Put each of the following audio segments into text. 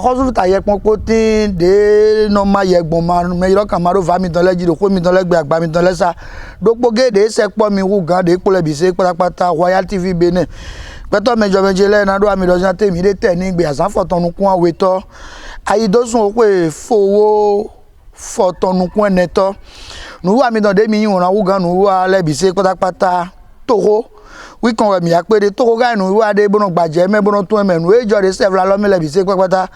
akọsulu ta yẹpọn poti de no ma yegbon ma me ro kan ma ro va mi dan leji ro ko mi dan legbe agba mi dan lesa dopo gede se po mi wu gan de pole bi se patapata Royal TV Benin peto mejo meje le na do ami do jan temi de te ni gbe asan fotonu kun awe to ayi dosun o pe fowo fotonu kun eneto nu wa mi dan de mi yin ran wu gan nu wa le bi se patapata toho we kan we mi apede toho ga nu wa de bono gbaje me bono tun me nu ejo de several lo mi le bi se patapata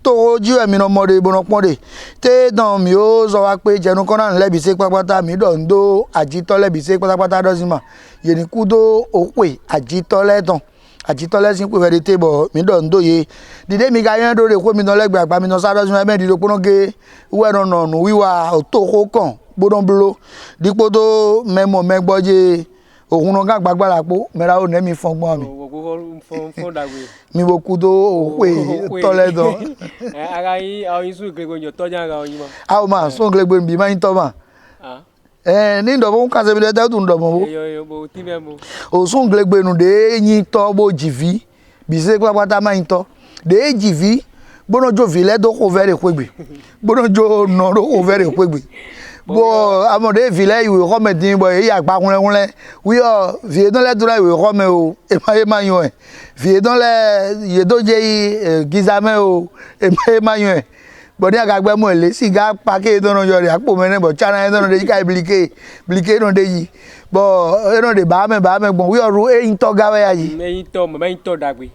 toho ji we mi no mo de bono pon de te dan mi o so wa pe jenu kan na le bi se patapata mi do ndo ajito le bi se patapata do sima ye ni kudo o pe ajito le dan ajito le sin pe we de tebo mi do ndo ye dide mi ga yan do re ko mi no legbe agba mi no sa do sima me di do pono ge we no no nu wiwa toho kan bodon blo dipo do memo megboje ohun no ga gbagbara po mera o ne mi fongbon mi mi wo kudo o pe tole don ara yin o yin su gbegbe yo toja ara yin mo a o ma so gbegbe bi ma yin to ma ni ndo bo kan se bi de tu ndo mo yo bo ti me mo o so gbegbe nu de yin to bo jivi bi se papata ma yin to de jivi bono jo vile do ko vere kwegbe bono jo no do ko vere kwegbe bo amode vile iwe ko medin bo e agba kunle wi o vie don le dura iwe ko me o e ma yan e vie don le ye do je gizame o e ma yan e bo ni agagbe mo le siga pa ke don yo re apo me ne bo chana don de ka blike no de yi bo e no de ba me gbon wi o ru e yin to gawe ya yi me yin to mo me yin to dagbe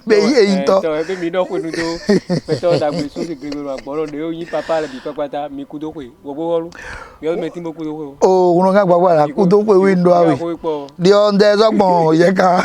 be yin to be mi do ko nu do be to dagbe so se gbegbe ro agboro de o yin papa le bi papata mi kudo pe wo bo wolu yo me ti mo kudo pe o uno ga gbagba kudo pe wi ndo awe di on de sogbon ye kan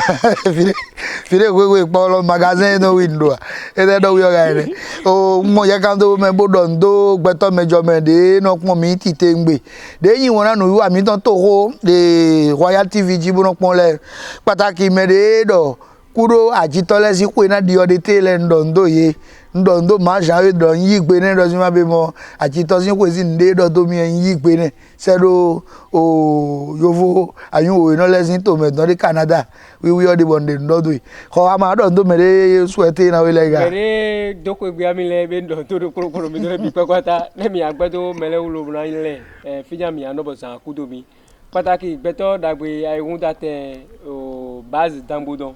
fire we po lo magazine no wi ndo e de do wi o ga ni o mo ye kan do me bodo ndo gbeto mejo me de no pon mi ti te ngbe de yin won na nu wa mi tan to ho de Royal TV ji bo no pon le pataki me de do kuro ajitole si ko na di ode tele ndondo ye ndondo ma jawe do yi gbe ne do si ma be mo ajito si ko si nde do to mi yi gbe ne se do o yovo ayun o no lesin to me don de Canada we all the bonde ndodo ko ama do ndo me de suete na we lega mere do ko gbe ami le be ndo to koro mi do le bi pekota le mi agbeto mele wulo na ile fija mi anobo san kudo mi pataki gbeto dagbe ayun date o base dambodon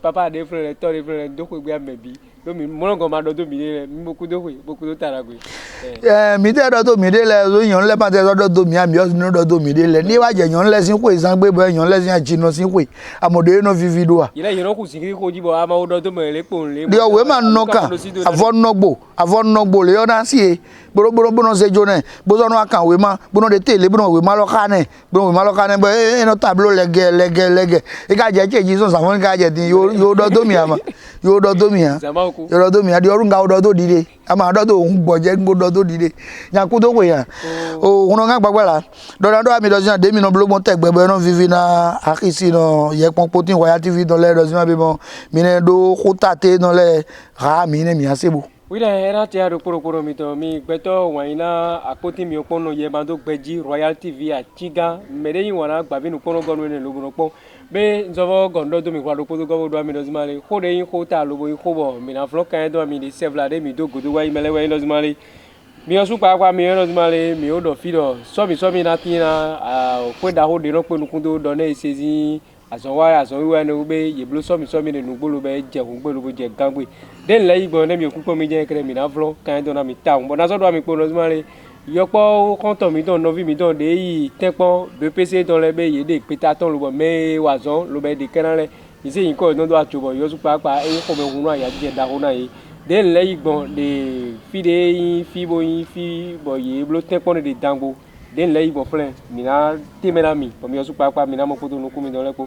papa de frère to de frère do ko gbe amebi do mi mo ngo ma do mi le mi mo ku do taragwe mi de do mi de le so yan le ma de do mi ami o no do mi de le ni wa je yan le sin ko isan gbe bo yan le sin ajino sin ko amode no vivi do wa ile yan ko sin ko jibo ama o do me le pon le de o we ma no kan avon nogbo le yo na si e boro no se jo ne bo so no akan we ma bo no de tele bo no we ma lo ka ne bo we ma lo ka ne bo e no tableau lege e ka je cheji so samon ka je yo do mi ama yo do mi ha yo do mi adi orun ga do dide ama do un gboje ngbo do dide yan ku do we yan o uno nga gbagbara do ami do jan de mi no blogbon tegbebe no vivi na akisi no ye pon potin Royal TV don le do jan be mo mi ne do kutate no le ra mi ne mi asebo oui era ti aro poro mi to mi gbeto waina akoti mi opono ye ma do gbeji Royal TV a chiga mere yin wana gba binu pono gonu ne logun pon be nzovo gondo do mi kwado podo go do mi do zimale ko de yin ko ta lobo yin ko bo mi na flo kan do mi de sevla de mi do godo wa imele wa do zimale mi o su pa mi do zimale mi o do fido so mi na tina ko da ho de ro penu kun do ne isezi aso wiwa ne ube ye blo so mi ne nugbolo be je kun gbolo bo je gangbe den le igbon ne mi okupo mi je kere mi na flo kan do na mi ta bo na so do mi po no zimale yopo konto mi don no vi mi don de yi tenpon BPC don le be ye de peta ton lo bo me wazon lo be de kenale ise yin ko don do atubo yo su papa e ko be hunu aya je da hunu yi den le igbon de fi de yin fi bo ye blo tenpon de dango den le igbon flen mi na temena mi bo mi yo su papa mi na mo poto no ku mi don le ko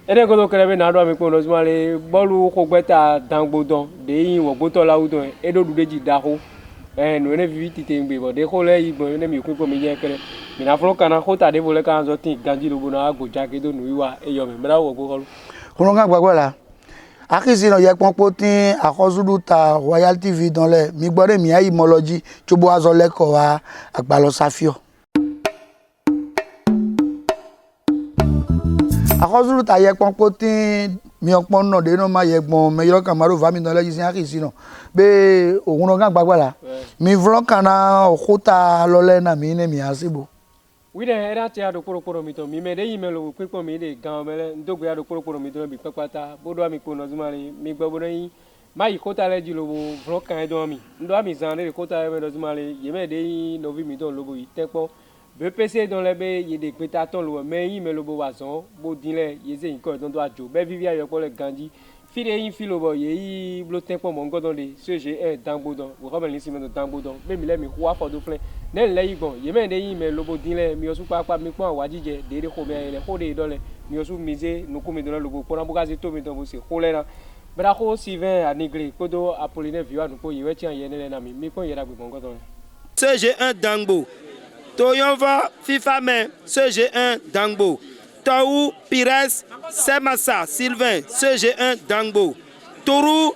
ede ko do kere be na do mi ko no zumale bolu ko gbeta dango don de yin wo gboto la udon e do du deji da ho no ne vivi ti tembe bo de ko le igbon ne mi ku ko mi je kere mi na flo kana ko ta de bo le kan zo tin ganji lo bo na agoja ke do nu wiwa e yo mi mera wo go ko uno nga gbagbara akisi no ye pon potin akosulu ta Royal TV don le mi gbore mi ayi moloji chobo azo leko wa agbalo safio akosulu ta ye pon potin mi ọpọ́n náà dé náà máa yẹ gbọ́n mẹ yọrọ kan maro va mi dán lẹ́yìn sí àkìsí náà bẹ́ẹ̀ òun náà gán gbàgbàlà mi vlọ́ kan náà òkúta lọ́lẹ́ náà mi ní mi á síbò. Oui, era tia do poro mito mi me de imelo kwepo mi de gan mele ndogbe ya do poro mito bi pepata bodo mi ko no zumari mi gbo bodo yin ma yi kota le ji lobo vlog kan do mi ndo mi zan de kota me do zumari ye me de novi mi don lobo yi tepo BPC don le be ye de peta ton lo me yin me lobo wazon bo dinle ye ze yin ko don do ajo be vivi ayo ko le ganji fide yin filo bo ye yi blo tepo mo ngodon de seje e dangbo don wo ko be ni si me do dangbo don be mi le mi kwa for do plan ne le yi gbon ye me de yin me lobo dinle mi osu papa mi pon wa jije de de ko me le ko de dole mi osu mize no ko mi don lobo pon bo gazi to mi don bo se ko le na bra ko Sylvain Anigre kodo Apollinaire Viwa no ko ye we tian ye ne na mi pon ye da gbo ngodon CG1 Dangbo Toyonva FIFA men CG1 Dangbo Taou Pires Semassa Sylvain CG1 Dangbo Tourou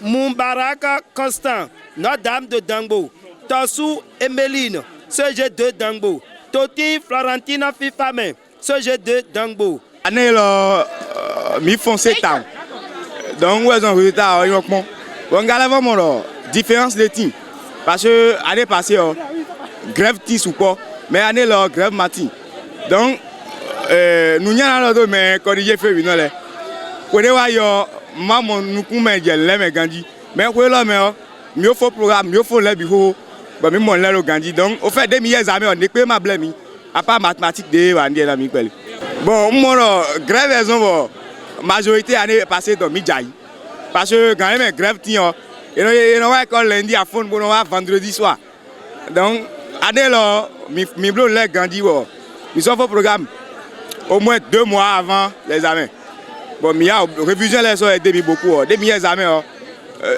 Mumbaraka Constant Notre-Dame de Dangbo Tassou Emeline CG2 Dangbo Toti Florentina FIFA men CG2 Dangbo année là mi foncé temps donc ouais on retard on bon regarde vraiment la différence de team parce que année passée grève tis ou pas mais année là grève matin donc nous n'y a là mais quand il fait une là pour les voyants maman nous comme les mais gandhi mais pour là mais mieux faut programme mieux faut les bureaux bah même on là le gandhi donc au fait des milliers amis on n'est pas ma blême à part mathématiques des on est là mi bon moi grève raison majorité année passée dans Midjaï parce que quand même grève tient et on va école lundi à fond pour on va vendredi soir donc année là mi bleu les Gandhi ils sont au programme au moins 2 mois avant les examens bon mi a révision les sont aidé beaucoup des milliers examens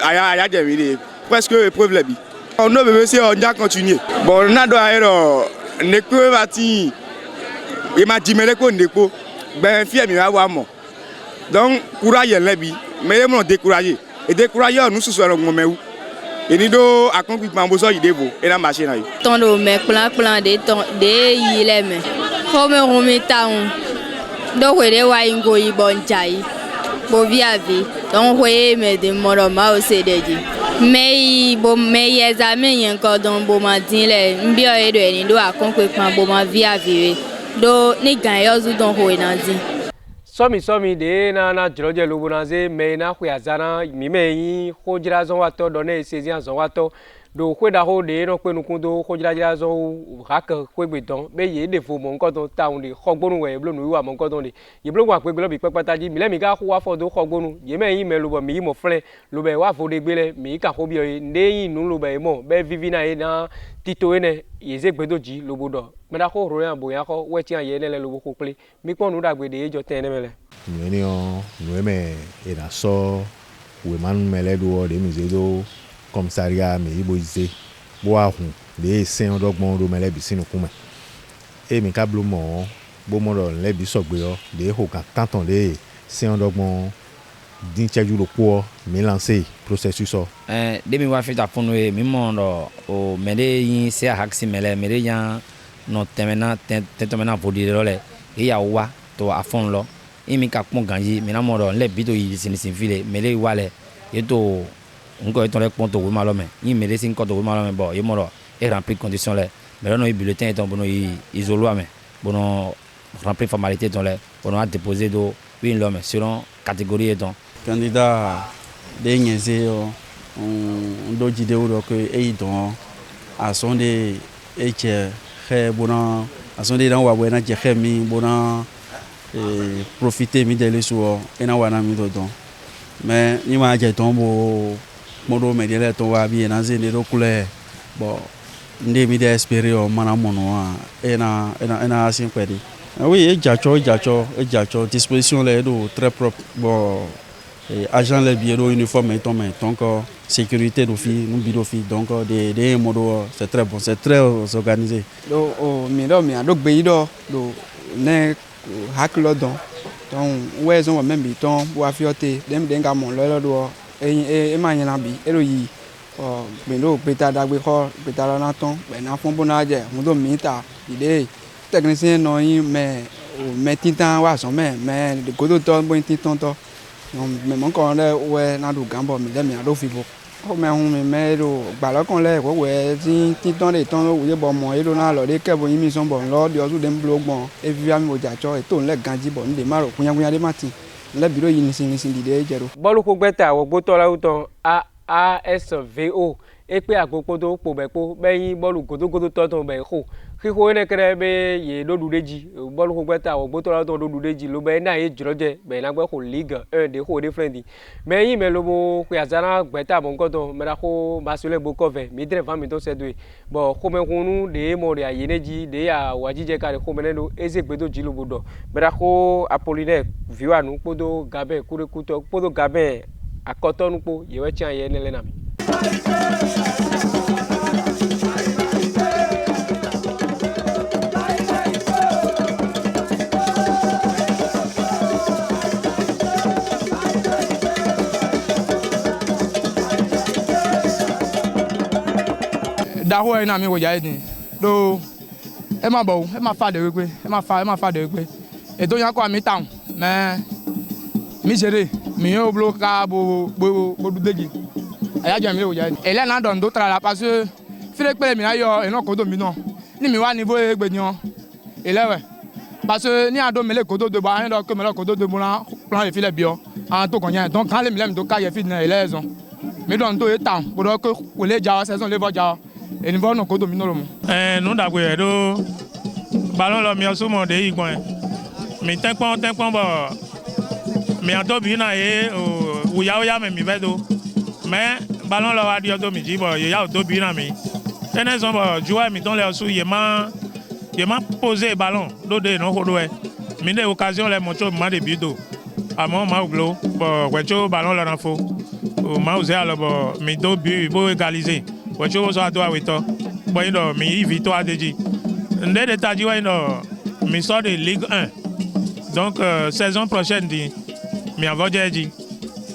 aya des presque épreuve les bi on ne veut c'est on a continuer bon on a doit ne que bâti il m'a dit mais ko ndeko ben fier mi va voir moi donc courage les bi mais ils m'ont découragé et découragé nous sous le moment où et ni do accomplissement bo so ide bo et la machine ayi ton do me plan de ton de yile me ko me rumi taun do we de wa ingo yi bon jai bo via vi don we me de moro ma o se deji me bo me examen yen ko don bo ma din le nbi o e do ni do accomplissement bo ma via vi do ni gan yo zu don ho na din somi de na joloje lubunaze me na khuyazana mi me yin khojira zon wato do ne sezia zon wato do khweda ho de no penu kundo khojira zon hak khwegbe don be ye de fo mo nko don taun de khogbonu we blo nu wa mo nko don de ye blo wa pegbe lo bi pepata ji mi le mi ga khwa fo do khogbonu ye me yin me lubo mi mo flen lo be wa fo de gbele mi ka kho bi o nde yin nu lo be mo be vivi na e na tito ene ye ze gbedo ji lobodo me da ko ro yan bo yan ko we ti an ye le lobo ko ple mi pon nu da gbe de ejo ten ne mele Nous et la so ou man meledo de musedo commissariat mais iboise boa hu de sen dogbon do mele bi sinu kuma e mi kablo mo bo mo do le bi sogbe yo de ho kan tanton de sen dogbon din cheju lo ko mi lancer processus so de mi wa fi ta ponu e mi mo do o mele yin se haxi mele yan no temena vodire le e ya wa to afon lo imi ka pon ganji mi na mo do le bito yi sin file mele wale e to nko e to le pon to we malo me yin mele sin ko to we malo me bo e mo do e remplir condition le mais no i bulletin to bono isolo me bono remplir formalité to le bono a déposer do win lo me selon catégorie et ton candidat de nyeze on do jideo do que e don a son de e che he bono a son de dan wa buena je he mi bono profiter mi de leso ena wana mi do don mais ni ma je ton bo modo me de le ton wa bi na ze de do couleur bon ndé mi de espérer o mana mono ena asin pedi oui e jacho disposition les do très propre bon agent les bureaux uniforme et ton mais donc sécurité do fi nous bidou fi donc des modo c'est très bon c'est très organisé do o mi do gbe do ne haklo don donc ouais zo même bi ton bo afiote dem ga mon lo do e ma yin na bi ero yi o mi do peta dagbe ko peta la na ton be na fun bona je mo do mi ta ide technicien no yin me o me titan wa so me de godo to bo titan to mais mon quand là ouais na do gambo mi dem ya do fibo o me hun mi me do gba lọ́kàn le ko we ti ton le ton wo ye bo mo e do na lo de ke bo yin mi son bo lo de osu dem blo gbon e fi ami mo ja cho e to nle ganji bo nde maro kunya de mati le biro yin sin dide jero bọ́ọ̀lù kó gbẹ́ta àwọn gbótọ́ láwùtọ́ ASVO ekpe agbokoto kpobekpo bẹyin bọ́ọ̀lù gotogoto tọtọ bẹ xo xixo ene kẹrẹ bẹ ye lódu ɖe dzi bọ́ọ̀lù xo gbẹta wọ gbótọ la tọ lódu ɖe dzi lo bẹ ena ye dzrɔdze bẹ na gbẹ xo ligue 1 de xo de flendi mẹ yin mẹ lobo xuyazana gbẹta bọ nkọtọ mẹ da xo masule bo kọfẹ mi dre va mi tọ sẹdoe bọ xomexunu de mọ de aye ne dzi de ya wadzidze ka de xome ne do eze gbedo dzi lobo dɔ mẹ da xo Apollinaire viwanu kpodo Gabin kurekutɔ kpodo Gabin akɔtɔnukpo yewɛ tia ye ne lẹ na mi. daho ina mi wo ja ni do e ma bo e ma fa de we e ma fa de we e to yan ko mi town me mi jere mi yo blo ka bo du deji aya jo mi wo ja ni ele na don do tra la parce que file pe mi ayo e no ko do mi no ni mi wa ni bo egbe ni o ele we parce que ni ado mele ko do de ba hin do ko mele ko do de mo la plan e file bio an to ko yan donc quand le mi do ka ye fi na ele zo mi don do e town bo do ko le ja saison le bo ja et nous voyons que domino lomo nous d'abord do ballon lo mi osumo de igbon mi tenpon bo mi ando bi na e o ya me mi bedo mais ballon lo wa di odo mi ji bo ye ya odo bi na mi tene so bo joueur mi don le osu ye ma poser ballon do de no hodo e mi de occasion le moto ma de bido amo ma oglo bo wecho ballon lo na fo o ma ose alo bo mi do bi bo égaliser wecho wo so ado awito bo ino mi vito adeji nde de taji wa ino mi sort de Ligue 1 donc saison prochaine di mi avojeji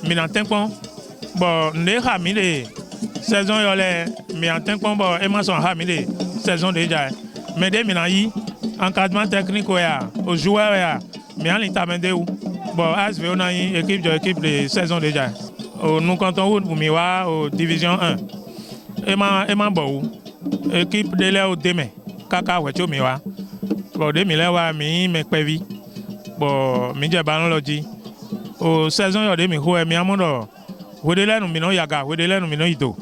mi na tenpon bo nde ha mi de saison yo le mi en tenpon bo e ma son ha mi de saison déjà mais de mi na yi encadrement technique ya aux joueurs ya mi en l'intermédiaire bo ASVO na yi équipe de saison déjà nous comptons pour mi wa au division 1 ema bo équipe de leo deme kaka wecho mi wa bo de mi le wa mi me pevi bo mi je ballon loji o saison yo de mi ho mi amodo wede lenu mi no yaga wede lenu mi no ido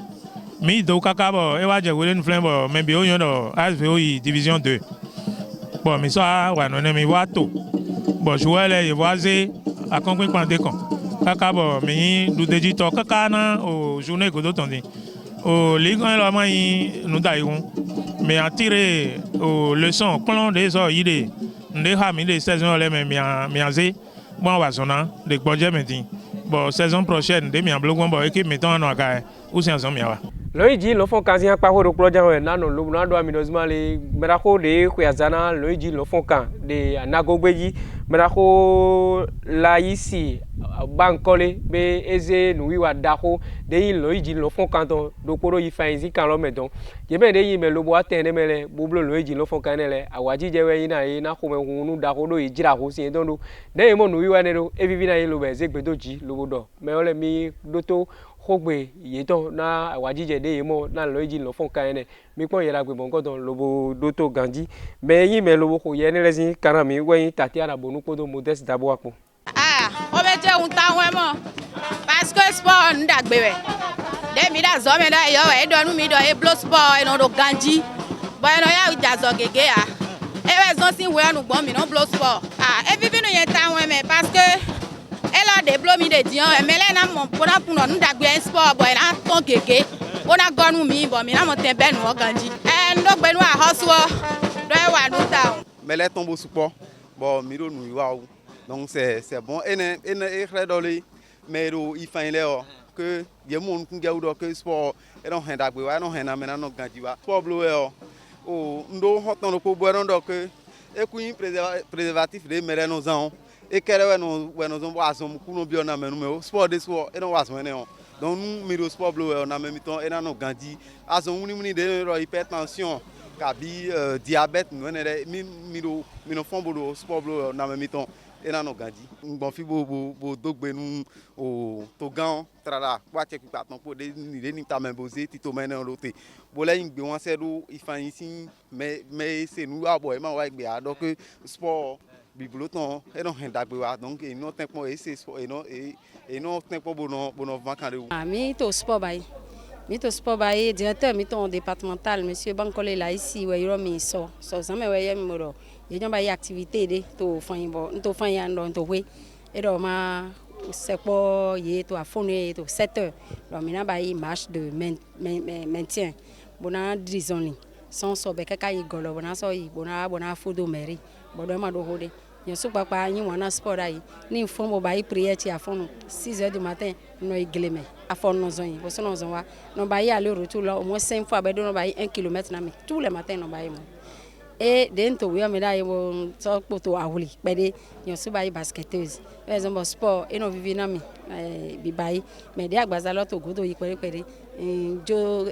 mi do kaka bo e wa je wede nu flen bo me bi o yan do ASVO division 2 bo mi so wa no ne mi wa to bo joueur le voiser akonkun pande kan kaka bo mi du deji to kaka na o journée ko do tondi au Ligue 1 là nous d'ailleurs mais à tirer aux leçons plan des heures idées des amis des saisons les mais miazé bon va sonna de budget maintenant bon saison prochaine des miens bloquons bon équipe mettons en agaï ou c'est ensemble miawa Loiji lo fon kazi pa ho do projet ho na no lo na do aminozima le merako de kuyazana loiji lo fon kan de anagogbeji merako la isi bankole be eze nu wiwa dako de yin loiji lo fon kan ton do poro yi fainzi kan lo medon ye be de yin me lo bo atene mele bublo loiji lo fon kan le awaji je we yin na ko me hunu dako do ijira ko sin don do de mo nu wiwa ne do evivi na yin lo be zegbe doji lo do me ole mi doto khogbe yeto na wajije de yemo na loji lo fon kaene mi pon yera gbe bon kodon lobo doto ganji me yin me lobo ko yene resin kana mi weyin tati ara bonu kodo modeste dabo apo o be je un ta won mo parce que sport ndagbe we de mi da zo me da yo e donu mi do e blow sport e no do ganji bo e no ya ja zo gege a e we zo sin we anu gbon mi no blow sport e bibi no ye ta won me parce que ela de blow mi de dion e mele na mo pona puno ndagbe sport boy na ton keke ona gonu mi bo mi na mo ten benu o ganji ndo gbe nu a hoso do e wa nu ta mele tombo support bo mi ro nu wa donc c'est bon ene e redoli mais ro i fin le o que ye mon ku ge do que sport e don ndagbe wa no hena me na no ganji wa sport blow e o ndo hoton no po bo ndo que e ku préservatif de mele no zan e kere we no zombo asom kuno bi ona menu me sport de sport e no was mene on donc nous miro sport blow na même temps e na no gandi asom muni de hypertension kabi diabète no ne mi no fombo do sport blow na même temps et non gandi bon fi bo dogbe nu o to gan trala wa che pipa ton po de ni ta men boze ti to men lote bo lẹ́yìn gbe wọ́n se do ifan sin me se nu abo e ma wa gbe a donc sport bibliothan e no hen dagbe wa donc e no tempo e se sport e no tempo bono vacances mi to sport bai mito sport baye directeur mito départemental monsieur Bankole là ici ouais yo mi so jamais ouais yem moro ye nyamba y activité de to fan bo to fan ya ndo to we e do ma sepo ye to afone to 7h do mi na baye match de maintien bona disons son so be kaka yi golo bona so yi bona fodo mairie bodo ma do hode yon so papa yin wana sport aí ni fomo baye prière ti afone 6h du matin no igleme afone no zon bo so no zon wa no baye aller retour là au moins 5 fois be do no baye 1 km na mi tous les matins no baye mo et dentro we me da yo so poto awuli pe de yon so baye basketteuse par exemple sport e no vivi na mi bi baye mais de agbaza lot to godo yi pere jo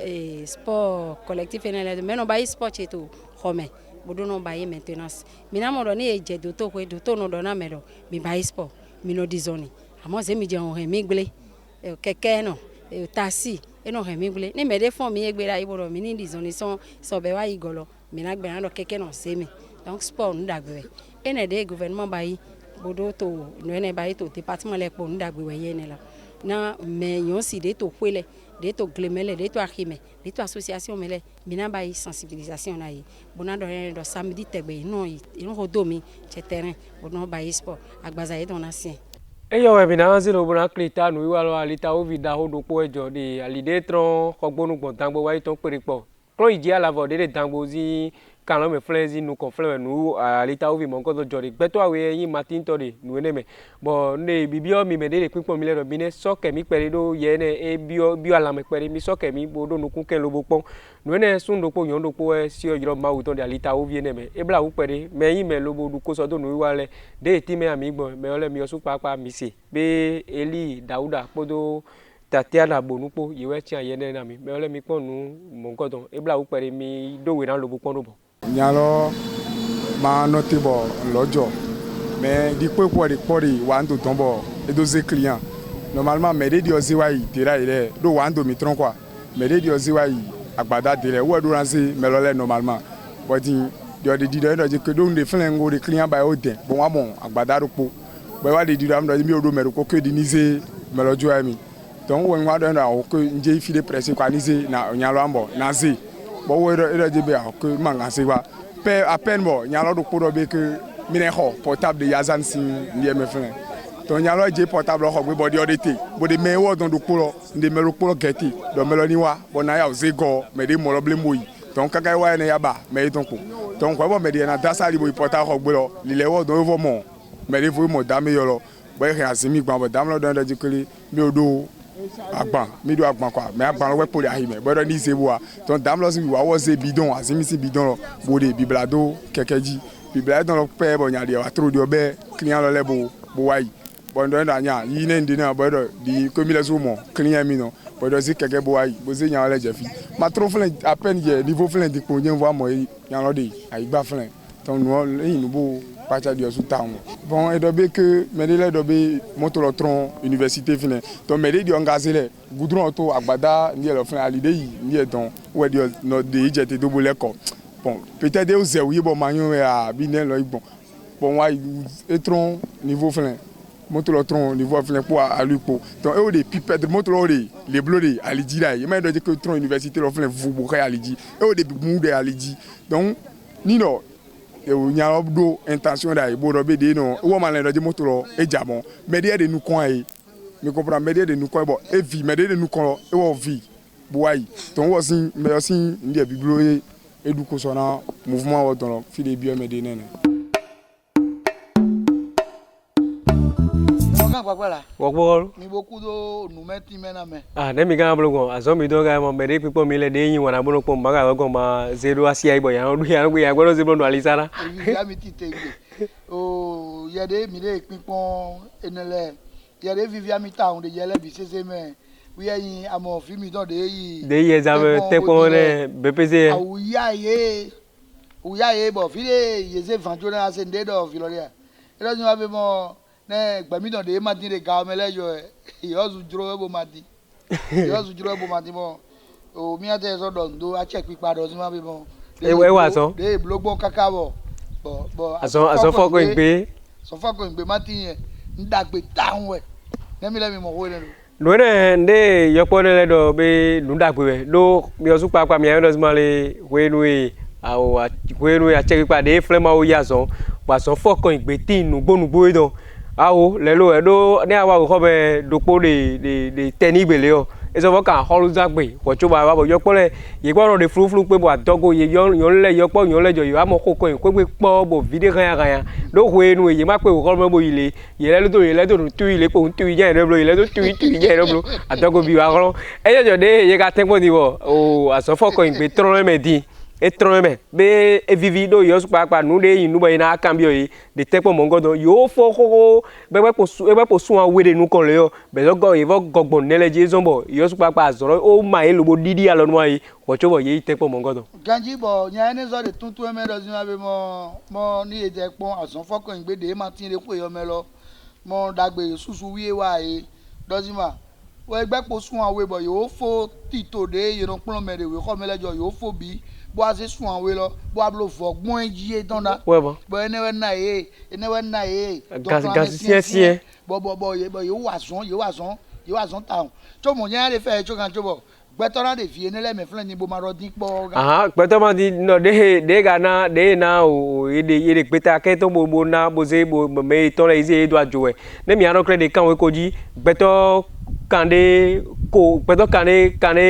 sport collectif en mais no baye sport cheto home bodo no baye maintenance mina mo do ni eje do to no do na mero mi baye sport mi no dizoni amo ze mi je on mi gble keke no taxi e no mi gble ni me de fon mi egbe ra iboro mi ni dizoni so be wa igolo mi na gbe na do keke no se mi donc sport no dagbe e na de gouvernement baye bodo to no ene baye to département le po no dagbe we ye ne la na me yon si de to kwele de to glemele de to akime de to association mele mina baye sensibilisation na yi bona do samedi tegbe no hodomi che terrain bona baye sport agbaza yi don ancien eyo we bina anzilo bona klita nu wa lo alita o vida hodo po ejo de alide tron kogbonu gbon tangbo wa iton peripo klo iji ala vo de tangbo zi kan me flezi nu conflame nu alita o vi mon ko do jori gbeto awe yin martin to de nu ene me bo ne bibio mi me de pinpon mi le do bine soke mi pere do ye ne e bio ala me pere mi soke mi bo do nu kun ken lo bo pon nu ene sun do po yon do po e si ojiro ma uton de alita o vi ene me e bla u pere me yin me lo bo du ko so do nu wa le de ti me ami gbon me ole mi osu papa mi se be eli dauda podo tatiana bonupo yewe tia yene na mi me ole mi pon nu mon kodon e bla u pere mi do we na lo bo pon do bo nyalo ma noté bo lojo mais di pe ko di pori wan do tombo e do ze client normalement me de dio ziwai tera ile do wan do mi tron quoi me de dio ziwai agbada dele wo do ranse me lo le normalement but dio de di do je ke do nde flen ngo de client ba o den bon wa bon agbada do po bo wa de di do am do mi o do me ko ke di nize me lo jo ami donc wo wa do na o ko nje fi de presse kwa nize na nyalo ambo na ze bo wo ere je be a ko manga se wa pe à peine bo nyalo do ko do be ke mine ho portable de yazan sin ndie me flen to nyalo je portable ho gbe bo de odete bo de me wo don do ko de me ro ko geti do me lo ni wa bo na ya o ze go me de mo lo ble moyi donc kaka wa ne ya ba me ton ko donc ko bo me de na dasali bo portable ho gbe lo lile wo don wo mo me de vo mo da me yo lo bo e asimi gba bo dam lo don de jikele mi odo agban mi do agban kwa me agban we poli ahime bo do ni se bo a ton dam lo si wa wo se bidon asimi si bidon lo bo de biblado kekeji bibla don lo pe bo nya de wa tro de obe client lo le bo wai bo ndo nda nya yi ne ndi na bo do di ko mi le so mo client mi no bo do si keke bo wai bo se nya le je fi ma tro flen à peine je niveau flen di ko jen vo mo nya lo de ai gba flen ton no yin no bo pacha di osu town bon e do be que me de le do be moto lo tron université flen to me de di engagé le goudron to agbada ni le flen alide yi ni e don we di no de jete do bo le ko bon peut-être aux zéro bon magnon à binen lo bon bon wa etron niveau flen moto lo tron niveau flen pour à lui pour donc e o de pipette moto lo de les bleus de alidi là il m'a dit que tron université lo flen vous boka alidi e o de mu de alidi donc ni no e o nya do intention da e bo do be de no wo ma le do moto lo e jamon mais de nous kon e me comprend mais de nous kon bon e vie mais de nous kon e wo vie boy donc wo sin mais aussi ndi e biblo éducation na mouvement wa dans file bio medene wogbo mi boku do nu meti mena me ne mi ga blogo azo mi do ga mo mere pipo mi le de yin wana bono po maga go ma zero asia ibo ya ru ya go ya go zero no alisara ya mi ti tegbe o ya de mi le pipo enele ya de vivia mi ta on de yele bi sese me oui yin amo fi mi don de yi examen te ko ne BPC uya ye bo fi le yeze vanjona se nde do filoria ero ni wa be mo ne gba mi don de ma tin de ga me lejo e yo zu juro ebo ma di yo zu juro ebo ma di mo o mi ate so don do a check pipa do si ma be mo e wa so de blogbo kaka bo aso foko igbe so foko igbe ma tin yen ndagbe taun we let me mo wo le no ne nde yopo le do be ndagbe we do mi osu papa mi ayo ma le we nu e awo we nu a check pipa de flema o ya so wa so foko igbe tin nu gbonugbo do awo le lo e do ne awa ko be dopo de teni gbele o eso foka holu zagbe ko chuba wa bo yopo le ye gboro de flu pe bo adogo ye yon le yopo yon le jo yo amo koko en pe po bo video kan do we nu ye ma pe ko mo bo ile ye le do tu ile po tu je re blo ile do tu je re blo adogo bi wa ko e jo de ye ka tempo ni bo o aso foko igbe tron le medi e tron me be e vivi do yo su pa nu de yin nu bo ina cambio yi de tempo mongo do yo fo ko be po su an we de nu kon le yo be lo go e vo gogbon nele je zombo yo su pa azoro o ma e lobo didi alo nu ayi wo chobo ye tempo mongo do ganji bo nya ne zo de tuntun me do zima be mo ni e je pon aso foko igbe de ma tin re ku yo me lo mo dagbe susu wi wa e do zima wo egbe po su an we bo yo fo tito de yo no plon me de we ko me lejo yo fo bi bo ase sun awe lo bo ablo fogbon eji tonda bo enewe na e gasien bo yo wason town to mo nya le fe cho kan cho bo gbetora de fi enele me flan ni bo ma ro din po aha gbetora di no de ga na o ede peta ke to bo na bo ze bo me to le ze do ajo e ne mi aro credit kan we ko ji gbeto kande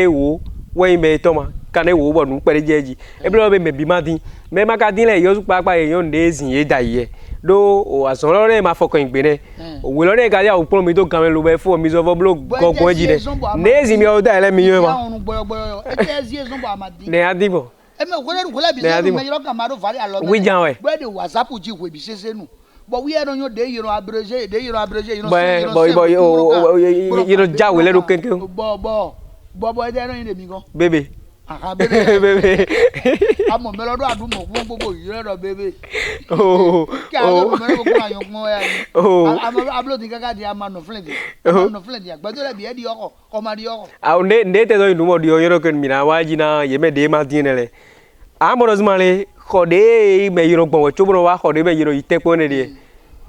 wo we me to ma kane wo bo nu pere jeji e blo be me bi ma din me ma ka din le yo su papa eyan de zin ye da ye do o asan lo re ma fọkàn igbe ne o we lo re ka ya o pon mi to kan me lo be fo mi so fo blo gogun eji ne ne zin mi o da ele mi yo ma ne adibo e me ko le bi se me yo kan ma do vari alo wi jan we be de whatsapp ji we bi se nu but we don't know de yiro abrege you know boy you know ja we le do kenke bo e de ran yin de mi gan bebe aha bebe amo me lodo adu mo fun gbogbo yire do bebe ka o me lo kun ayon mo ya ni upload gaga di amano flend agbedo le bi e di oko ko ma di oko a ne te do numo di yoro ken mina waji na yeme de ma dinele amoro zmale khode me yiro gbon wo chobro wa khode me yiro itepo ne de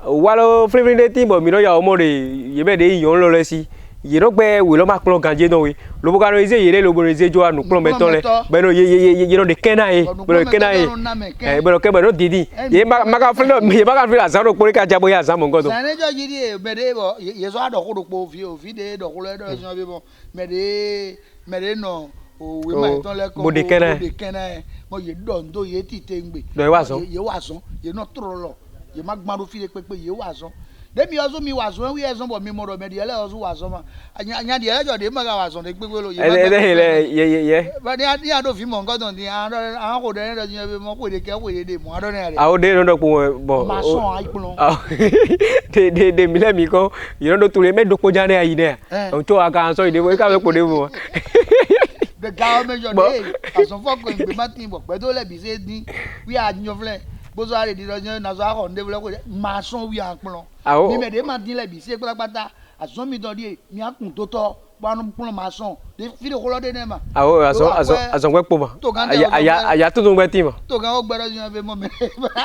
walo flend ti bo mi no ya o mo de yeme de yon lo le si yiro gbe we lo ma plon ganje don we lo bo karo ize yere lo bo ize jo anu plon meton le be no yiro de kena e be no kena e be no ke be no didi ye ma ka flo me ma ka flo azaro pori ka jabo ya azamo ngodo na ne jo yiri e be de bo ye so ado ko po fi de do ko le do so be bo me de no o we ma ton le ko bo de kena e mo ye do ndo ye ti te ngbe do wa so ye no tro lo ye ma gbaru fi de pepe ye wa so demi ozo mi wazo we ezon bo mi mo ro me de ele ozo wazo ma anya de ele jo de ma ga wazo de pepe lo ye ba ni ado fi mo ngodon di an ko de re jo be mo ko de ke ko de mo ado ne re a o de ndo po bo ma so ai pulon de mi le mi ko you ndo tu le me dopo jane ayi ne o to aka so ide bo ka be ko de mo the government jo de aso foko ngbe ma tin bo pe to le bi se din we a nyo fle bozo are di rojo na so a ko nde ko ma so wi anpon mi me de ma din le bi se patapata aso mi don di mi akun to to panu pun ma so de fi de ko lo de ne ma awo aso gbe po ma aya to gbe ti ma to gan o gbe rojo be mo me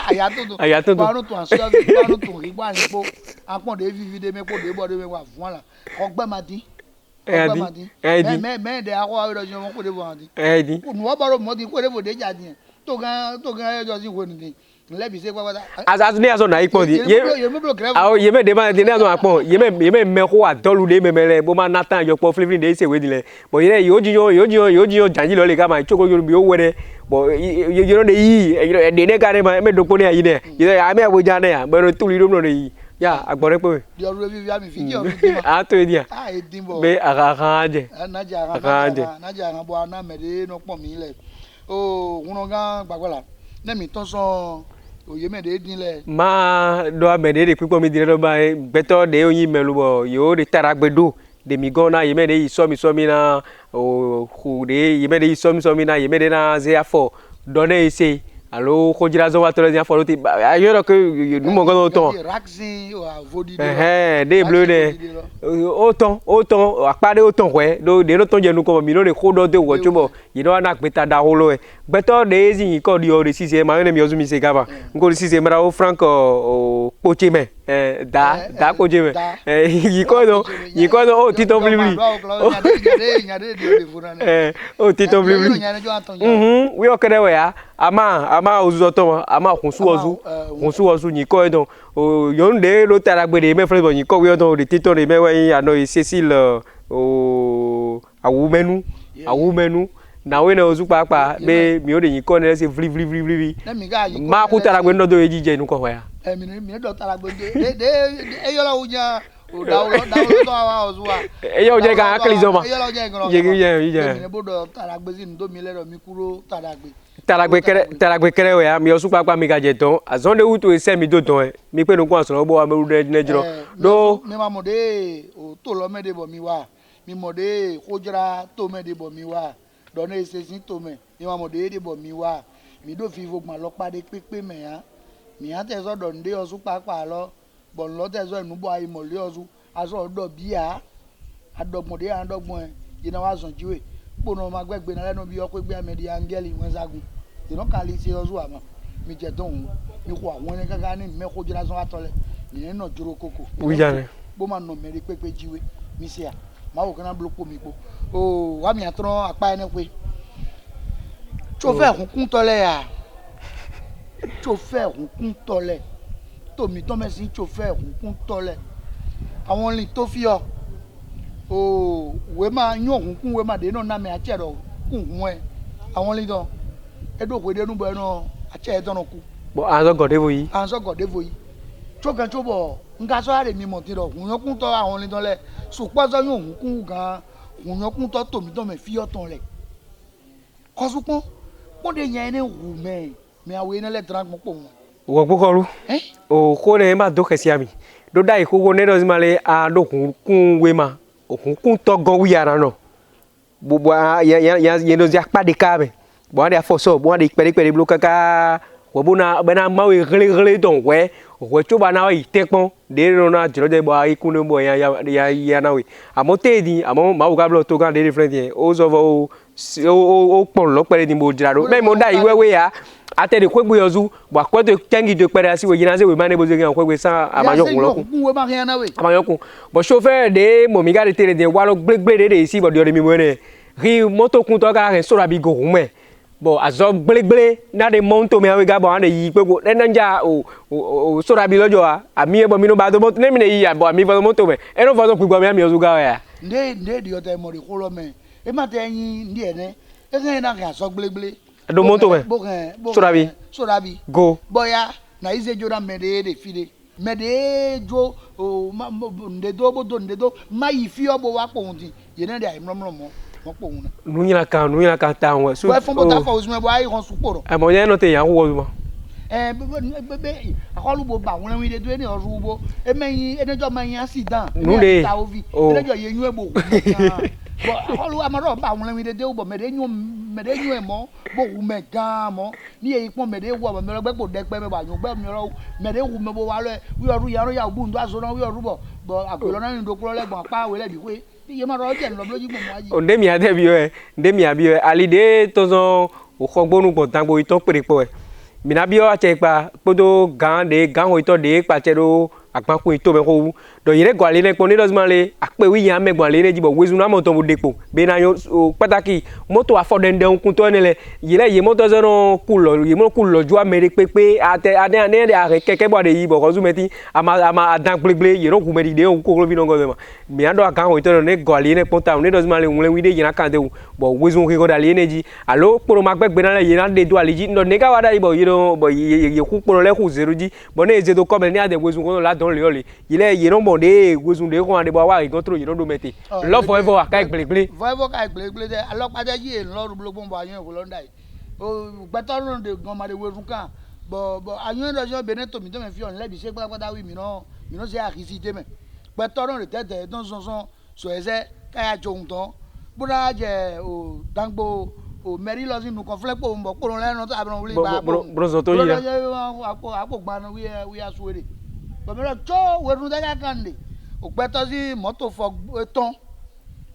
aya to panu to aso panu to ri gba ni po apon de fi de me po de bo de me wa fun ala ko gbe ma din me de ako a rojo mo ko de bo ma din nu o baro mo din ko de bo de jadi to gan ejo si wo ni lebi se papa as ne aso na ipon di ye me de ma de ne aso apon ye me me ko adolu de memele bo ma natan yo po flivin de se we dile bo ye yo jiyo janji lo le ka ma choko yo bi o were bo you know de yi de ne ka re ma me dopo ne ayi ne ye a me aboja ne ya bo no tuli do no de yi ya agbore pe di oru bi ya mi fi ji o fi ma a to dia edin bo be aga je na ja bo ana me de no pon mi le o uno gan gbagbola na mi ton so oye me de din le ma do amede de pipo mi dire do ba beto de oyin melu bo yo de taragbedo de mi gona ye me de so mi na o khu de ye me de so mi na ye me de na ze afo do na ise alo xɔdzra zɔ wa tɔ ɖe nya fɔ ɖo te ayɔrɔ ke numɔgɔ ɖo tɔn de blo ne o tɔn akpa de o tɔn xɔɛ do de ɖo tɔn dze nu kɔmɔ mi ɖo de xɔ ɖɔ de wɔ tso bɔ yi ɖo ana gbeta da xɔ lɔ gbɛtɔ de ezi yi kɔ ɖiɔ de sise ma yɔ ne mi yɔ mi se gaba nko de sise mra o frank kpotse mɛ da kpotse mɛ yi kɔ dɔ o titɔ blibli o titɔ blibli wíwɔ kɛ ɖe wɔ ya ama ozuzɔtɔ ama hunsuwɔzu nyikɔ dɔn o yɔnu de lo tara gbe de me fɛn bɔ nyikɔ wíwɔ dɔn o de titɔ de me wɛ anɔ yi Cécile o awumɛnu nawe ne ozu kpakpa be mi o de nyikɔ ne se vli ma ko tara gbe nɔ do edzidze nu kɔ hɔ ya. mi dɔ tara gbe de eyɔlɔ wo nya o dawolo tɔ wa o zu wa. eyɔ jɛ ka akili zɔ ma yege mi bo dɔ tara gbe si nu do mi lɛ dɔ mi kuro tara gbe. taragbe kɛrɛ wɛ ya mi ɔsu kpakpa mi ka jɛ tɔn azɔn de wuto ese mi do tɔn yɛ mi pe nukun asɔrɔ bɔ ameru de ne dzrɔ do. mi ma mɔ de o to lɔ mɛ de bɔ mi wa mi mɔ de kodzra to mɛ de bɔ mi wa dɔ ne esesi to mɛ mi ma mɔ de bɔ mi wa mi do fi vogbã lɔ kpa de kpekpe mɛ ya mi ya tɛ zɔ dɔ nu de ɔsu kpakpa lɔ bɔn lɔ tɛ zɔ enubɔ ayi mɔli ɔsu azɔ dɔ bia adɔgbɔn de ya dɔgbɔn yɛ yina wa zɔn dziwe kpɔnɔ ma gbɛgbe na lɛ no bi yɔ kpekpe ame di angɛli wɛnzagun tẹnɔ kali se ɔzu ama mi jɛ dɔn mi ko àwọn ɛnɛ kankan ni mɛ ko dzra zɔn atɔ lɛ yẹn nɔ dzoro koko. wíjàne. bó ma nɔ mɛ de kpekpe dziwe mi se a maa wò kana bolo kpo mi kpo o wa mi atrɔ akpa yɛ ne koe tsofɛ hukuntɔ lɛ ya tsofɛ hukuntɔ lɛ tomi tɔmɛ si tsofɛ hukuntɔ lɛ àwọn li tó fi yɔ o wema nyɔ hukun wema de nɔ namɛ atsɛ dɔ kun hun yɛ àwọn li dɔn edo ko de nu bɔ ɛnɔ atsɛ yɛ dɔnɔ ku. bɔn azɔ gɔde fo yi. azɔ gɔde fo yi tso kan tso bɔ nkasɔ ari mi mɔ ti dɔ hunyɔkuntɔ àwọn li dɔn lɛ sukpɔzɔ nyɔ hukun gan hunyɔkuntɔ tomi tɔmɛ fi yɔ tɔn lɛ kɔsukpɔn kpɔn de nya yi ne wu mɛ awo yi ne lɛ dran kpɔn kpɔn. wɔ gbɔkɔlu o ko ne ma do kɛse ami do da yi koko ne dɔ si ma le a do hukun wema hukun tɔ gɔn wi ara nɔ gbogbo yɛn do zi akpa de ka mɛ bɔn ade afɔ sɔ bɔn ade kpɛɖekpɛɖe blo kaka wɔbona bena mawo ɣleɣle dɔn wɛ tso ba na yi tɛ kpɔn de nɔ na dzrɔ de bɔ ayi kun ne bɔ ya na we amɔ te di amɔ mawu ka blɔ to kan de filɛ tiɛ o zɔfɔ o kpɔn lɔ kpɛɖe di mo dzra do mɛ mo da yi wɛwɛ ya ate de kpɛgbe yɔzu bɔn akpɛtɔ tɛngi do kpɛɖe asi wo yina se wo ma ne bo zegi kpɛgbe san amanyɔkun lɔ kun amanyɔkun bɔn chauffeur de mɔmi ka de te de walo gblegble de si bɔ diɔ de mi mo ne ri moto kuntɔ ka hɛn sora bi go kun mɛ bɔn azɔ gblegble n'a de mɔnto mɛ awo ga bɔn ane yi kpekpo ɛnɛ dza o sora bi lɔdzɔ wa ami yɛ bɔn mi no ba do mɔto ne mi ne yi bɔn ami fɔ mɔto mɛ ɛnɛ fɔ so kpekpo mi ami yɔ ga ya. nde diɔ tɛ mɔ de ko lɔ mɛ e ma tɛ yin ndi yɛ nɛ e ka yin na kɛ azɔ gblegble. do mɔto mɛ sora bi go bɔya na yi se jo na mɛ de fi de mɛ de jo o ma nde do bo do nde do ma yi fi yɔ bo wa kpɔn ti yɛ ne de ayi mlɔmlɔmɔ. nunyina kan ta wɛ. bɔn fɛn bɔ ta fɔ osumɛ bɔ ayi hɔn sukpɔ rɔ. ɛmɔ yɛn nɔ tɛ yan wɔ ma. bɛ akɔlu bo ba wɛrɛ wi de do ene ɔsu bo eme yin enejɔ ma yin accident. nu de enejɔ ye nyuɛ bo gan bɔn akɔlu amadɔ ba wɛrɛ wi de de bɔ mɛ de nyuɛ mɔ bo wu mɛ gan mɔ ni ye kpɔn mɛ de wɔ mɛ gbɛ kpo dɛ kpɛ mɛ ba nyɔ gbɛ mɛ de wu mɛ bo wa lɛ wiyɔru yaro yawu bu ndo azo na wiyɔru bɔ bɔn agbelɔ na ni do kplɔ lɛ gbɔn akpa wele bi koe. ndemi ade bi yɛ ali de tɔzɔn o xɔ gbɔnu gbɔn tangbo itɔ kpe de kpɔ yɛ mina bi yɔ atsɛ kpa kpoto gan ho itɔ de kpatsɛ do agbakun ito mɛ ko wu dɔn yɛrɛ gɔ ali ne kpɔ ne dɔ sima le akpɛ wi yan mɛ gbɔn ali ne dzi bɔ wezu na mɔtɔn bo de kpo bena yɔ o pataki moto afɔ dɛndɛn kuntɔ ne lɛ yɛrɛ ye mɔtɔ zɔnɔ ku lɔ ju ame de kpekpe ade de ahe kɛkɛ bɔ de yi bɔ kɔzu mɛ ti ama adan gblegble yɛrɛ kun mɛ di de o koklo fi nɔgɔ zɛ ma mia dɔ gan ho itɔ ne gɔ ali ne kpɔ ta ne dɔ sima le ŋlɛ wi de yina kan te o bɔn wezu ke kɔ de ali ne dzi alo kporoma gbɛgbe na lɛ yina de do ali dzi ndɔ ne ka wa da yi bɔ ye ku kporo lɛ ku zero dzi bɔn ne ye ze do kɔmɛ ne ade wezu kɔnɔ la dɔn le yɔ le yìlẹ yìlẹ mọ de wesun de kọ́ adébọ̀ wa ìgọ́tò yìlẹ ló mẹ́tẹ̀ lọ́fọ̀ ẹ̀fọ́ wa káyì gbèlégbèlé. fọ́ẹ̀fọ́ káyì gbèlégbèlé tẹ alọ́pàá yìí ńlọrọ̀ gbogbo bọ̀ àyàn ìwòlọ́ ńdà yìí o gbẹtọ́rọ̀ de gọ́mọdé wesun kan bọ̀ àyàn ìdọ̀jọ́ benin tomi tó mẹ́ fi ọ̀nà lẹ́bi ṣé pátápátá wí mìíràn ṣe àkíyèsí tẹ́mẹ̀ gbẹtọ́rọ̀ de tẹ́tẹ́ tó ń sọ̀sọ̀ sọ ẹsẹ̀ káyà tsohun tán bóra jẹ o dangbo o meri lo sinu ko fle po mbo ko le no ta bro wuli ba bro to yi apo gbanu wi asuere bo me lo cho we nu daga kande o gbeto si moto fo ton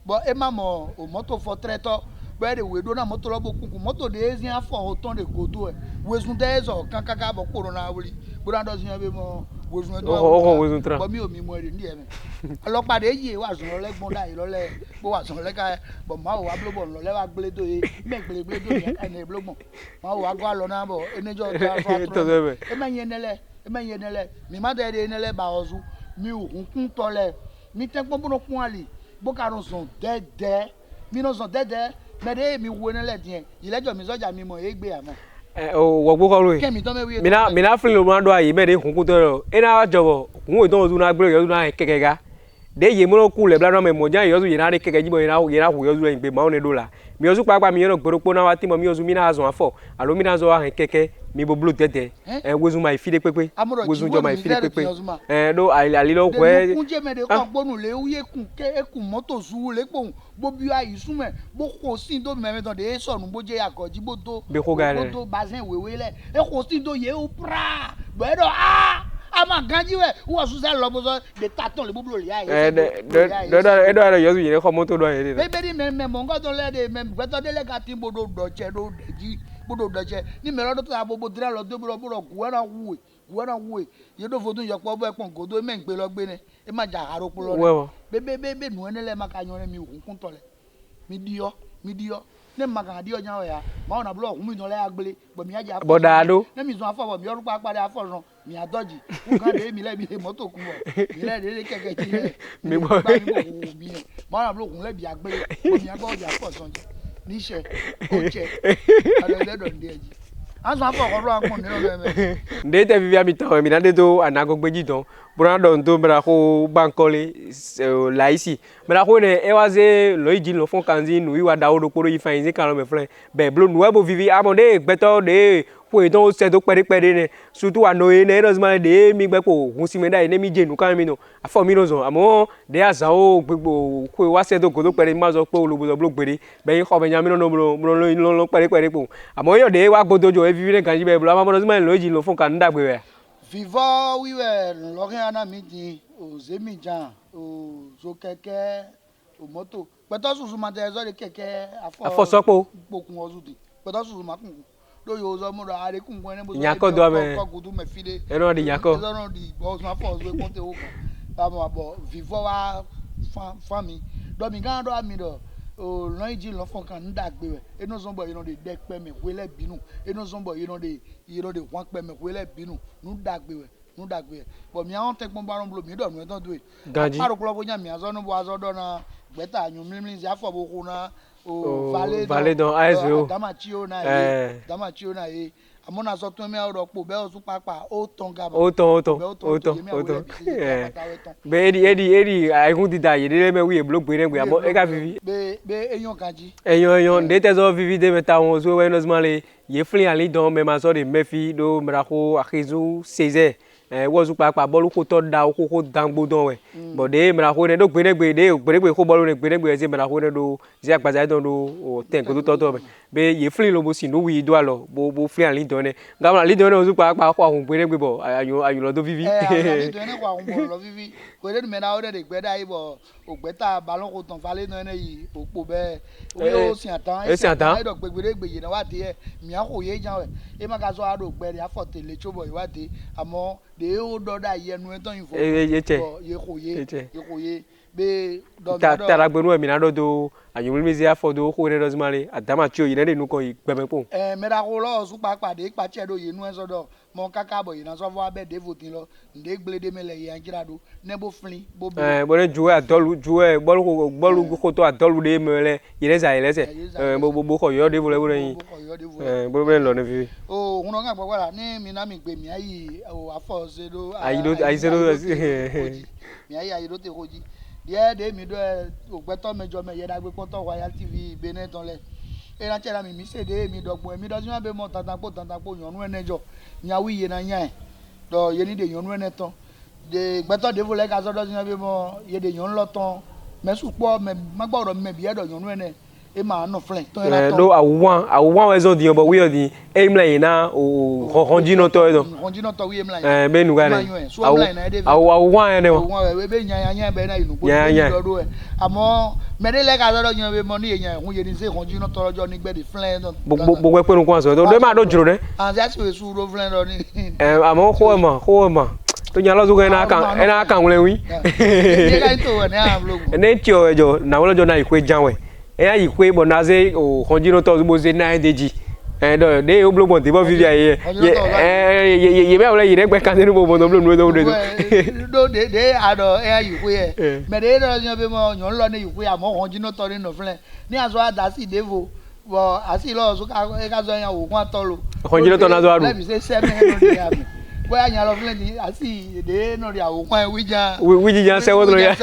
bo e ma mo o moto fo treto bẹ́ẹ̀ we do na moto lo bokunku moto de ezin afọ o ton de godo e we sun de zo kan kaka bo ko na wuli bo na do sin be mo we sun do we sun tra bo mi o mi mo re ni e me ọlọ́pàá de yi wa sun le gbon da yi lo le bo wa sun le ka bo ma o wa blobo lo le wa gbele do yi me gbele do yi ene blogbon ma o wa go lo na bo enejo ta fa tro e ma yen nele mi ma de nele ba ozu mi o kun to le mi te pon bo kun ali bo ka ron son dede mi no son dede mede mi wo nele din ilejo mi soja mi mo egbe amo o wo gbo ko ro mi na feel lo ma do ayi mede kun ku to ro e na jobo kun o don ozu na gbere yo na keke ga de ye mo ku le bla no me mo jan yo zu ye na re keke jibo ye na hu yo zu en pe ma o ne do la mi ozu papa mi yo gboro po na wa ti mo mi ozu mi na azon afo alo mi na zo ha keke mi bo blo tete wozu mai fi de pepe wozu jo mai fi de pepe do ali lo kwe kun je me de ko gbonu le uye kun ke ekun moto zu le po bo bi ayi sume bo ko sin do me don de so nu bo je akoji bo do bo bazin wewe le e ko sin do ye o pra gbedo ama ganji we wo su se lo bo so de taton le bublo le ayi do yo zu ye ko moto do ye be di me mo ngo to le de me gbeto de le ka tin bo do che do deji bodo doje ni me rodo to abobo dire lo do bro guera wuwe ye do fodun yo po bo epon godo me ngbe lo gbe ni e ma ja haro po lo be nu enele maka yan mi kun tole mi dio ne maka dio jan ya ma ona blo hun mi no le agbele bo mi aja bodado ne mi zo afo bo mi orupa pare afo ran mi adoji ku kan de mi le bi moto kun bo mi le de keke ti mi bo mi ma ona blo kun le bi agbele bo mi agbo ja fo sonje níṣẹ́ oúnjẹ alẹ́lẹ́dọ̀ ní ẹ̀jì aṣọ afọ̀kọ́rọ́ akùn nínú ẹ̀mẹ́. ndé tẹ fífi àmì tán ẹ̀mí náà dé tó ànágọ́gbẹ́jì tán bùrọ̀dá dọ̀ tó mẹ́ra kó báńkọ́lé láìsí mẹ́ra kó ní ẹ wá sí lọ́yìí lọ fún kanzi nù ìwà dáwọ́ ló kóró yìí fàyín sí kàrọ̀ mẹ́fẹ́ bẹ́ẹ̀ blo nù ẹ̀bù fífi àmọ́dé gbẹ́tọ́ dé fún ètò ṣètò pẹ́ẹ́rẹ́pẹ́ẹ́rẹ́ ní surtout wà nọ́ọ̀yẹ́ ní ẹ̀rọ ìsúnmọ́ dé mi gbẹ́ kó hun sí mi dá yìí ní mi jẹ́ nùkàn mi nù afọ mi nù zọ̀ àmọ́ dé àzàwọ̀ gbogbo kó wá ṣètò kó tó pẹ́ẹ́rẹ́ mi má zọ pé olùbọ̀dọ̀ blo gbèrè bẹ́ẹ̀ kọ́ bẹ́ẹ̀ nyàmínú ló pẹ́ẹ́rẹ́pẹ́ẹ́rẹ́ pò àmọ́ yọ̀ dé wá gbódò jọ fífi ní kànjí bẹ́ẹ̀ blo àmọ́ mọ́tò símọ́ lọ́yìí lọ fún kàn ń dàgbé rẹ̀. vivant wiwe lọ́kẹ́ ana mi di òzèmí jan òzò kẹ̀kẹ́ òmọ́tò pẹ̀tọ́ sùsù máa tẹ̀ ẹ́ sọ́ọ́ de kẹ̀kẹ́ afọ́sọ́pọ̀ gbókun ọ̀zù dè pẹ̀tọ́ sùsù máa kùn lóye ozọ múra àríkùn gbọ́n ẹni bó ìyàkọ́ dọ́ mẹ́ kọ́kùtù mẹ́fìdé ẹ̀rọ di ìyàkọ́ ẹ̀rọ di ìgbọ́ sùn afọ́ ọ̀sùn ẹ̀kọ́ tẹ̀ ó kàn báwọn àbọ̀ vivant wa fan mi dọ́mi gán dọ́ mi dọ̀ lọ́yìn jí lọ́fọ̀n kan ń dàgbé rẹ̀ inú sọ́nbọ̀ yìí náà de dẹ́ pẹ́mẹ̀ wẹ́lẹ̀ bínú inú sọ́nbọ̀ yìí náà de wọ́n pẹ́mẹ̀ wẹ́lẹ̀ bínú ń dàgbé rẹ̀ bọ̀ mi àwọn tẹ́gbọ́n bá rán bolo mi dọ̀ nù ẹ̀ tán tó yìí ganji àpárò bó yàn mí azọ́nù bó azọ́dọ̀ náà gbẹ́tà àyùn mímí sí àfọ̀bọ̀kọ náà valet dans ASO damachio na ye amona so tun me oro po be o su papa o ton gaba o ton be edi aikun ti da ye de me wi e blog pe ngbe amo e ka vivi be eyan kanji eyan de tezo vivi de meta won so we no smale ye flin ali don me ma so de mefi do mrako akizu 16 wozu papa bolu ko to da ko dangbo don we but de mra ko ne do gbere ko bolu ne gbere ze mra ko ne do ze agbaza don do ten ko to be ye flin lo bo sin do wi do alo bo flin ali don ne ngam ali don ne wozu papa ko ahun gbere bo ayo lo do vivi ali don ne ko ahun bo lo vivi ko de me na o de gbeda yi bo ogbeta balon ko ton fale no ne yi opo be o sin atan e do gbere yi na wa de mi a ko ye jan we e ma ka so ado gbere afote le chobo iwade àmọ́ de o doda yenu eton info ye koye be do tara gbenu emi na do ayun mi zia for do ko ne do zmare adama chi oyin ne nu ko gbeme po me da ko lo su papa de pa che do yenu en so do mo kaka bo yin so fo abe de votin lo nde gblede mele ye anjira do ne bo flin bo be bo ne juwe adolu bolu ko to adolu de mele yele za yele se bo ko yo de bo le bo yin bo be lo ne fi o uno kan gbo wala ni mi na mi gbe mi ayi o afo se do ayi se do mi ayi do te koji die de mi do ogbeto mejo me ye da gbe poto Royal TV Benin ton le e na chera mi se de mi dogbon mi do si ma be mo tantapo yonu enejo nya wi ye na nya do ye ni de yonu ene ton de gbeto de vole ka so do si ma be mo ye de yon lo ton me su po me ma gboro me bi e do yonu ene e ma no flen to do awuwan wezo di obo we di aimla ina o honji no to edo honji no to we aimla be nu ga ne awuwan ene wo we be nya be na inu ko do amo me de le ka do yan be mo ni eyan hun ye ni se honji no to lojo ni gbe di flen do bo pe nu ko so do ma do juro ne an ja si we su do flen do ni amo ko ma to nya lo zo ga na kan wle wi ni ga to ne am lo ne tio ejo na wo lojo na ikwe janwe e ayi kwe bonaze o honjino to bo ze 9 deji do de o blogbon te bo fi aye ye me ole yire gbe kan nu bo no blo nu do de ado e ayi kwe e me de do yan be mo yan lo ni ikwe amo honjino to ni no flen ni aso ada si devo bo asi lo so ka so yan o kwa to lo honjino to na zo adu let me say 7 no de am boya yan lo flen ni asi de no de awo kwa wiji jan se wo lo ya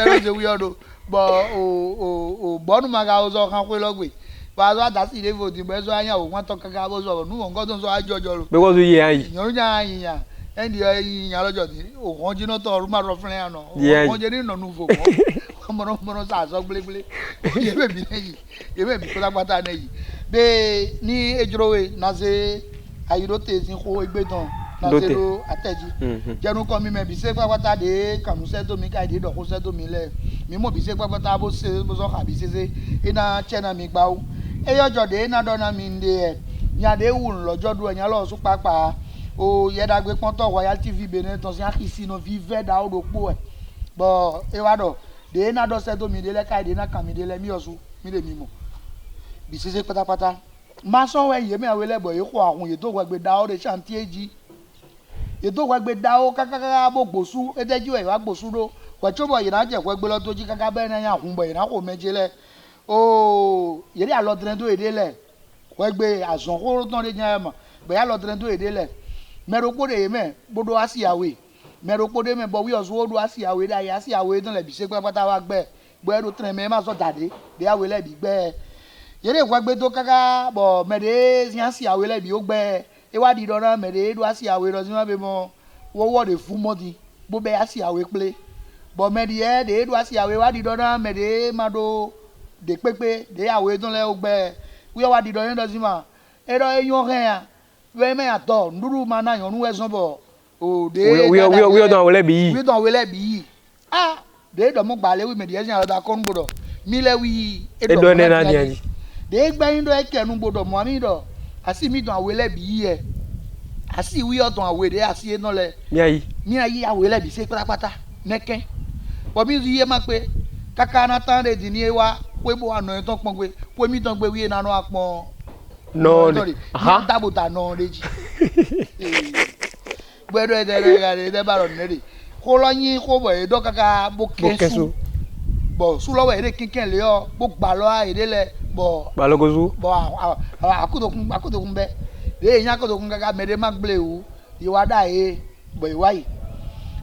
bo o bonu maga ozo kan kwe logbe ba zo adasi ile vo di be zo anya o won to kaka bo zo nu won godun so ajojo lo be go zo ye ayi yan nya yin endi yin lojo di o won jino to ru ma ro fun yan no won je ni no nu fo mo sa so gbelegble ye be bi ko pata na yi be ni ejrowe na se ayiro te sin ko egbe don na se ro ateji jenu ko mi me bi se pata de kanu se to mi ka de do ko se to mi le mi mo bi se pata bo se bo so ka bi se ina chena mi gba o eyo jode na do na mi nde e nya de wu lojo du eyan lo su papa o ye da gbe pon to Royal TV Benin ton si akisi no vive da o do po e bo e wa do de na do se to mi de le ka de na kan mi de le mi osu mi le mi mo bi se pata ma so we ye mi awele bo e ko ahun ye to gba gbe da o de chantier ji ye to gba gbe da o kaka bo gbosu edeju e wa gbosu do kwa chobo ye na je kwa gbe lo to ji kaka be na yan ahun bo ye na ko mejele o yeri alo dren do ede le kwa gbe azon ko ton de jan mo be alo dren do ede le mero po de me bodo asiawe mero po de me bo wi ozo do asiawe da ya asiawe don le bi se pata wa gbe do tren me ma so jade de awe le bi gbe yeri kwa gbe to kaka bo me de yan asiawe le bi o gbe e wa di do na me de do asiawe do si ma be mo wo de fu mo di bo be asiawe ple bo me de do asiawe wa di do na me de ma do de pepe de awe don le o gbe wi wa di do yin do si ma e do eyan kan ya we me ato nduru ma na yan nu eson bo o de we don wele bi we don wele bi ah de do mo gba le wi me de yan da kon gbodo mi le wi e do ne na ni ani de gba yin do e kenu gbodo mo mi do asi mi don wele bi e asi wi o don awe de asi e no le mi ayi awele bi se patapata neken bo mi ye ma pe kaka na tan de di ni wa we bo ano ton pon gbe po mi ton gbe wi na no apon no aha dabo ta no reji gbe do de ga de ba ro ne ri ko lo yin ko bo e do kaka bo kesu bo su lo we de kinken le o bo gba lo a ede le bo ba lo gozu bo akudo kun be de yan akudo kun kaka me de ma gble wu iwa da e bo iwa yi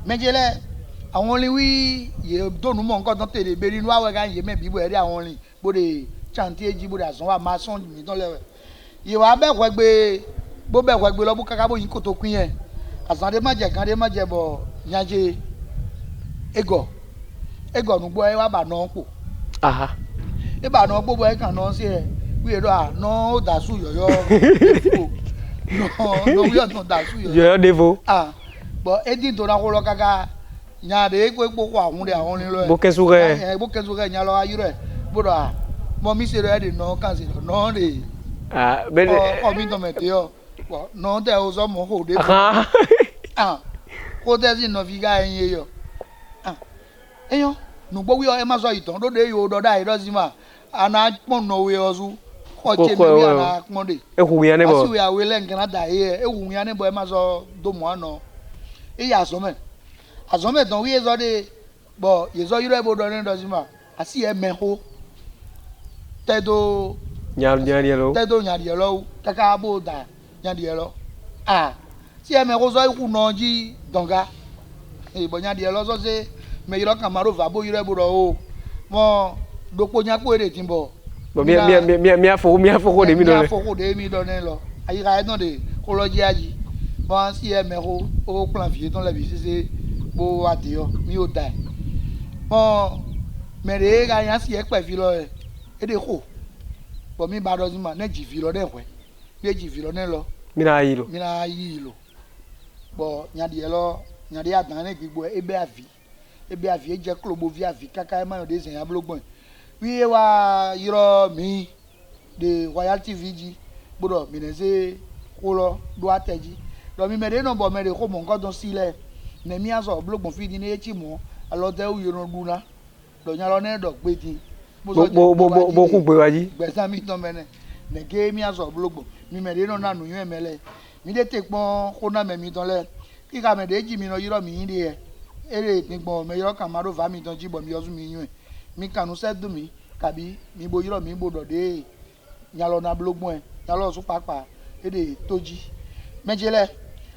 mejele àwọn li wi ye donu mo nǹkan ton tele be nínú awe ga ye me bi bo ere àwọn rin bo de chantier ji bo da son wa ma son mi ton lewe ye wa be ko gbe bo be ko gbe lo bu kaka bo yin ko to kun yen asan de ma je kan de ma je bo yanje ego nu gbo e wa ba no po aha e ba no po bo e kan no si e wi ero a no da su yoyo no wi o no da su yoyo devo ah bo edin to na ko lo kaka nya de ko po awun de awon ni lo bo kesu re nya lo ayu re bo do a mo mi se re de no kan se no de ah be o mi to me te o no de o so mo ho de ko de si no fi ga yin yo eyan nu gbo wi o e ma so itan do de yo do da iro si ma ana pon no we ozu ko che mi ana pon de e hu yan ne bo asi we awe le nkan da e hu yan ne bo e ma so do mo ano e ya so me azome don wi ezo de bo yezo yiro e bo do ne do si ma asi e meho tedo nya di lo kaka bo da nya di lo ah si e meho so iku no ji donga e bo nya di lo so se me yiro kan maro va bo yiro e bo do o mo dopo nya ko ere tin bo mi afo ko de mi do le mi afo ko de mi do ne lo ayi ga e don de ko lo ji aji bo si e meho o plan vie ton la bi se bo adio mi o dai mo mere ga yan si e pe fi lo e de ko Bon mi ba do zima ne jivi lo de hwe. Be jivi lo ne lo. Mi na yi lo. Mi na yi lo. Bon nyadi lo nyadi adan ne gbigbo ebe avi. Ebe avi e je klobo vi avi kaka e ma yo de zen ya blogbon. Wi wa yiro mi de Royal TV ji bodo mi ne se ko lo do ateji. Do mi me de no bo me de ko mo nkan don sile. Ne mi aso blogbon fi di ne chi mo alo te u yoro duna. Do nya lo ne do gbe ti. Bo ku gbe wa ji. Gbe sa mi ton mene. Ne ge mi aso blogbon. Mi me de no na nu yin emele. Mi de te pon ko na me mi ton le. Ki ka me de ji mi no yiro mi yin de e. Ere pinpon me yoro kan ma do va mi ton ji bo mi ozu mi yun. Mi kanu se du mi kabi mi bo yiro mi bo do de nyalo na blogbon e nyalo su papa ede toji mejele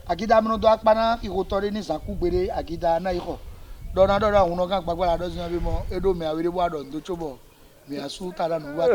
akida mno do apana ki ko tore ni sakugbere akida na iko do na hun kan gbagbara do sin bi mo edo me awere bo ado do chobo mi asu tada no wa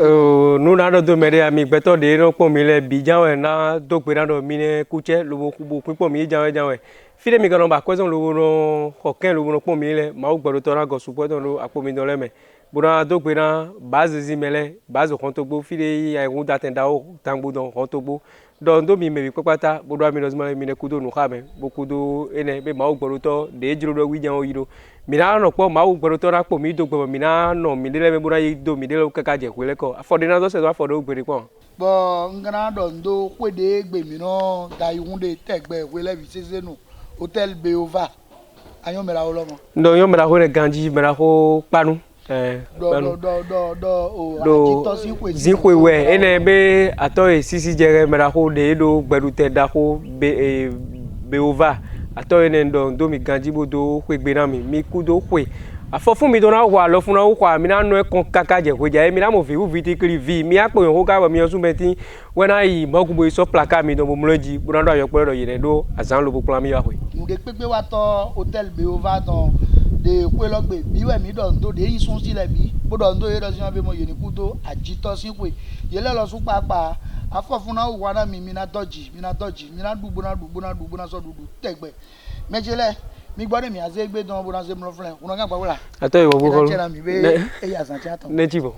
nu na do mere ami gbeto de no pon mi le bi jawe na do pe na do mi ne kuche lo bo pinpon mi jawe fide mi kan ba question lo no koken lo no pon mi le ma o gboro to na go support no apo mi do le me buna do pe na base zimele base kontogbo fide ya un datenda o tangbo don kontogbo don do mi me bi papata bodo mi no zima mi ne kudo no khame bo kudo ene be ma o gboro to de jiro do wijan o yiro mi na no po ma o gboro to na po mi do gbo mi na no mi le me buna yi do mi le kaka je kwele ko afode na do se do afode o gbere po bo ngana do ndo kwede gbe mi no da yunde tegbe kwele bi sese no hotel Beova ayon mera o lomo ndo yo mera ho ne ganji mera ho panu zinkwe we ene be ato e sisi jere mera ko de do gberu te da ko Beova ato ene ndo mi ganji bodo kwegbe na mi kudo kwe afo fun mi do na wa lo fun na kwa mi na no e kon kaka je kweja mi na mo fi viti kiri vi mi apo yon ko ka mi osun beti when I mogubo so plaka mi do mo mloji bu na do ayo pe do yire do azan lo bu plan mi wa kwe mu de pepe wa to hotel Beova don de kwe logbe biwe mi don do de yin sun sile bi bo don do e do sin be mo yeni kudo ajito sin kwe yele lo sun papa afo fun na wa na mi na doji mi na dubu na so dudu tegbe mejele mi gbọ́ mi aze gbe don bo na se mo fun le una kan pa wala ato iwo bo ko e ya san cha ton nejibo